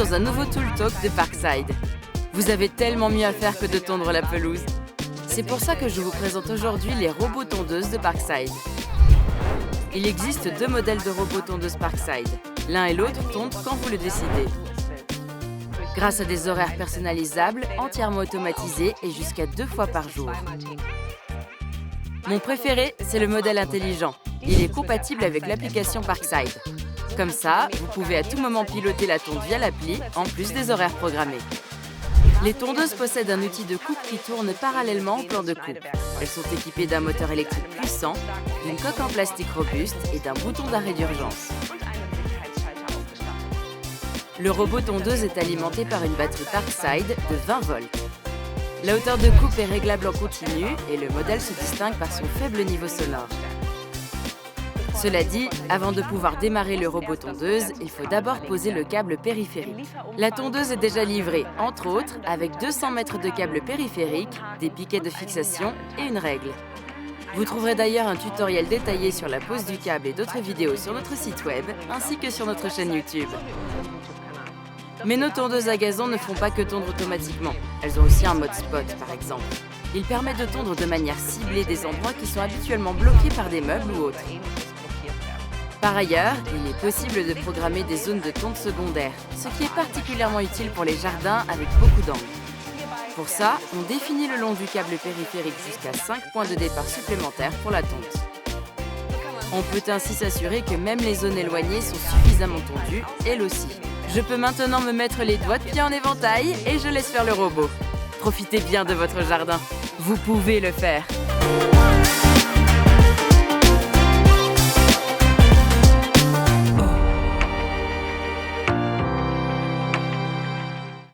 dans un nouveau Tool Talk de Parkside. Vous avez tellement mieux à faire que de tondre la pelouse. C'est pour ça que je vous présente aujourd'hui les robots tondeuses de Parkside. Il existe 2 modèles de robots tondeuses Parkside. L'un et l'autre tondent quand vous le décidez. Grâce à des horaires personnalisables, entièrement automatisés et jusqu'à 2 fois par jour. Mon préféré, c'est le modèle intelligent. Il est compatible avec l'application Parkside. Comme ça, vous pouvez à tout moment piloter la tonde via l'appli, en plus des horaires programmés. Les tondeuses possèdent un outil de coupe qui tourne parallèlement au plan de coupe. Elles sont équipées d'un moteur électrique puissant, d'une coque en plastique robuste et d'un bouton d'arrêt d'urgence. Le robot tondeuse est alimenté par une batterie Parkside de 20 volts. La hauteur de coupe est réglable en continu et le modèle se distingue par son faible niveau sonore. Cela dit, avant de pouvoir démarrer le robot tondeuse, il faut d'abord poser le câble périphérique. La tondeuse est déjà livrée, entre autres, avec 200 mètres de câble périphérique, des piquets de fixation et une règle. Vous trouverez d'ailleurs un tutoriel détaillé sur la pose du câble et d'autres vidéos sur notre site web, ainsi que sur notre chaîne YouTube. Mais nos tondeuses à gazon ne font pas que tondre automatiquement. Elles ont aussi un mode spot, par exemple. Il permet de tondre de manière ciblée des endroits qui sont habituellement bloqués par des meubles ou autres. Par ailleurs, il est possible de programmer des zones de tonte secondaire, ce qui est particulièrement utile pour les jardins avec beaucoup d'angles. Pour ça, on définit le long du câble périphérique jusqu'à 5 points de départ supplémentaires pour la tonte. On peut ainsi s'assurer que même les zones éloignées sont suffisamment tondues, elles aussi. Je peux maintenant me mettre les doigts de pied en éventail et je laisse faire le robot. Profitez bien de votre jardin. Vous pouvez le faire.